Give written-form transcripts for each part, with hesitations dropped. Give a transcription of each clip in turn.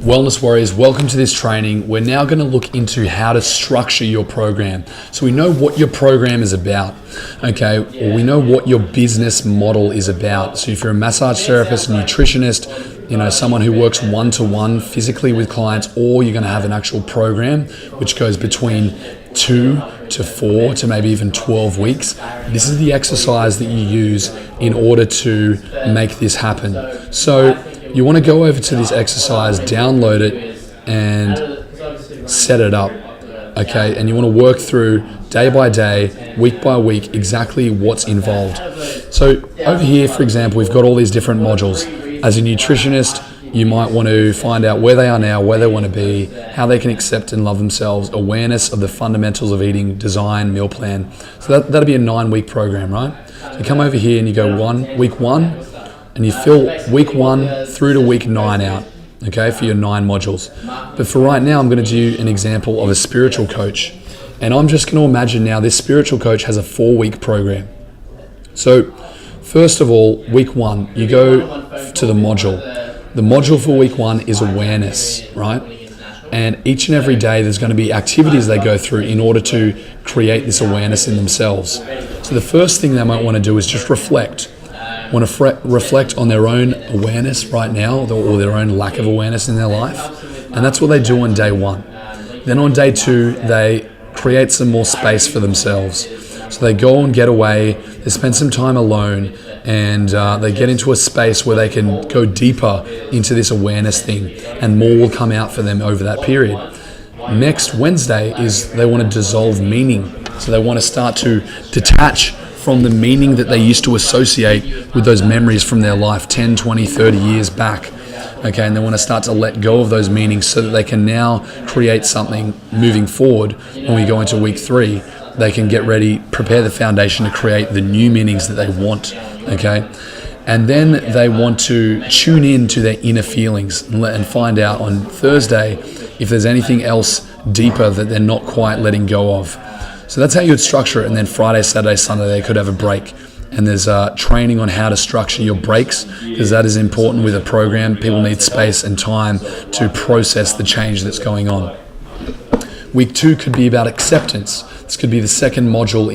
Wellness Warriors, welcome to this training. We're now going to look into how to structure your program. So we know what your program is about, okay? Or we know what your business model is about. So if you're a massage therapist, nutritionist, someone who works one-to-one physically with clients, or you're going to have an actual program which goes between 2 to 4 to maybe even 12 weeks. This is the exercise that you use in order to make this happen. So you want to go over to this exercise, download it, and set it up, okay? And you want to work through day by day, week by week, exactly what's involved. So over here, for example, we've got all these different modules. As a nutritionist, you might want to find out where they are now, where they want to be, how they can accept and love themselves, awareness of the fundamentals of eating, design, meal plan. So that'll be a 9-week program, right? So you come over here and you go week one, and you fill week 1 through to week 9 out, okay, for your 9 modules. But for right now, I'm going to do an example of a spiritual coach. And I'm just going to imagine now this spiritual coach has a 4-week program. So first of all, week 1, you go to the module. The module for week 1 is awareness, right? And each and every day, there's going to be activities they go through in order to create this awareness in themselves. So the first thing they might want to do is just reflect on their own awareness right now, or their own lack of awareness in their life. And that's what they do on day 1. Then on day 2, they create some more space for themselves. So they go and get away, they spend some time alone, and they get into a space where they can go deeper into this awareness thing, and more will come out for them over that period. Next Wednesday is they want to dissolve meaning. So they want to start to detach from the meaning that they used to associate with those memories from their life 10, 20, 30 years back. Okay, and they want to start to let go of those meanings so that they can now create something moving forward. When we go into week 3, they can get ready, prepare the foundation to create the new meanings that they want, okay? And then they want to tune in to their inner feelings and find out on Thursday if there's anything else deeper that they're not quite letting go of. So that's how you would structure it. And then Friday, Saturday, Sunday, they could have a break. And there's training on how to structure your breaks, because that is important with a program. People need space and time to process the change that's going on. Week 2 could be about acceptance. This could be the second module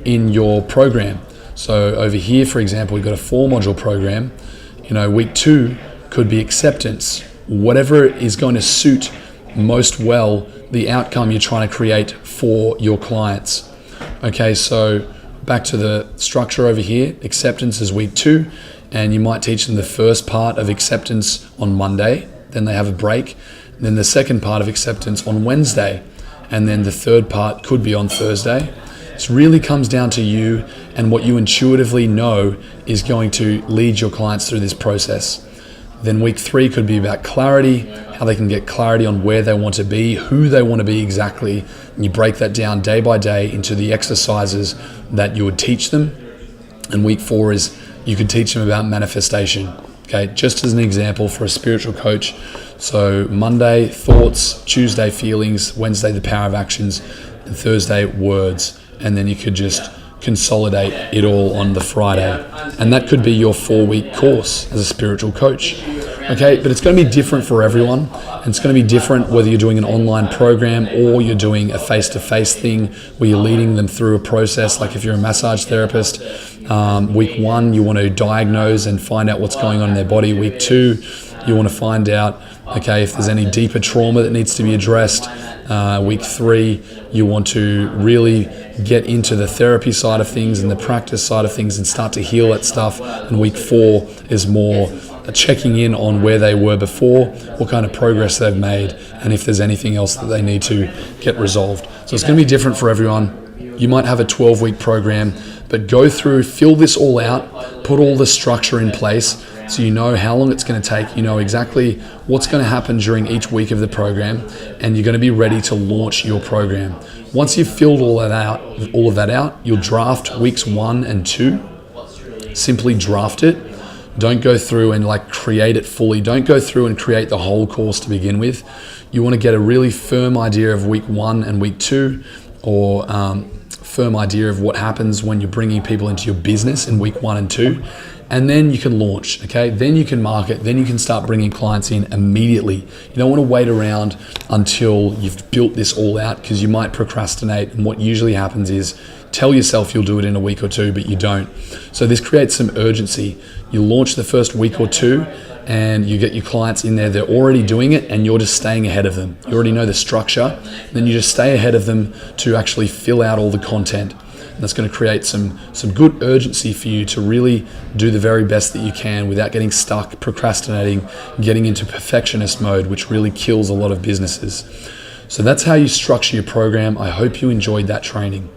in your program. So over here, for example, we've got a 4-module program. Week 2 could be acceptance. Whatever is going to suit most well the outcome you're trying to create for your clients. Okay, so back to the structure over here. Acceptance is week 2, and you might teach them the first part of acceptance on Monday. Then they have a break. Then the second part of acceptance on Wednesday, and then the third part could be on Thursday. This really comes down to you and what you intuitively know is going to lead your clients through this process. Then week 3 could be about clarity, how they can get clarity on where they want to be, who they want to be exactly. And you break that down day by day into the exercises that you would teach them. And week 4 is you could teach them about manifestation. Okay, just as an example for a spiritual coach. So Monday, thoughts, Tuesday, feelings, Wednesday, the power of actions, and Thursday, words. And then you could just consolidate it all on the Friday. And that could be your 4-week course as a spiritual coach. Okay, but it's going to be different for everyone. And it's going to be different whether you're doing an online program or you're doing a face-to-face thing where you're leading them through a process. Like if you're a massage therapist, week 1, you want to diagnose and find out what's going on in their body. Week 2, you want to find out, okay, if there's any deeper trauma that needs to be addressed. Week 3, you want to really get into the therapy side of things and the practice side of things and start to heal that stuff. And week 4 is more checking in on where they were before, what kind of progress they've made, and if there's anything else that they need to get resolved. So it's going to be different for everyone. You might have a 12-week program, but go through, fill this all out, put all the structure in place so you know how long it's going to take, you know exactly what's going to happen during each week of the program, and you're going to be ready to launch your program. Once you've filled all of that out, you'll draft weeks 1 and 2. Simply draft it. Don't go through and create it fully. Don't go through and create the whole course to begin with. You want to get a really firm idea of week 1 and week 2, or firm idea of what happens when you're bringing people into your business in week 1 and 2. and then you can launch, okay? Then you can market, then you can start bringing clients in immediately. You don't want to wait around until you've built this all out, because you might procrastinate, and what usually happens is tell yourself you'll do it in a week or two, but you don't. So this creates some urgency. You launch the first week or two, and you get your clients in there, they're already doing it, and you're just staying ahead of them. You already know the structure, then you just stay ahead of them to actually fill out all the content. And that's going to create some good urgency for you to really do the very best that you can without getting stuck, procrastinating, getting into perfectionist mode, which really kills a lot of businesses. So that's how you structure your program. I hope you enjoyed that training.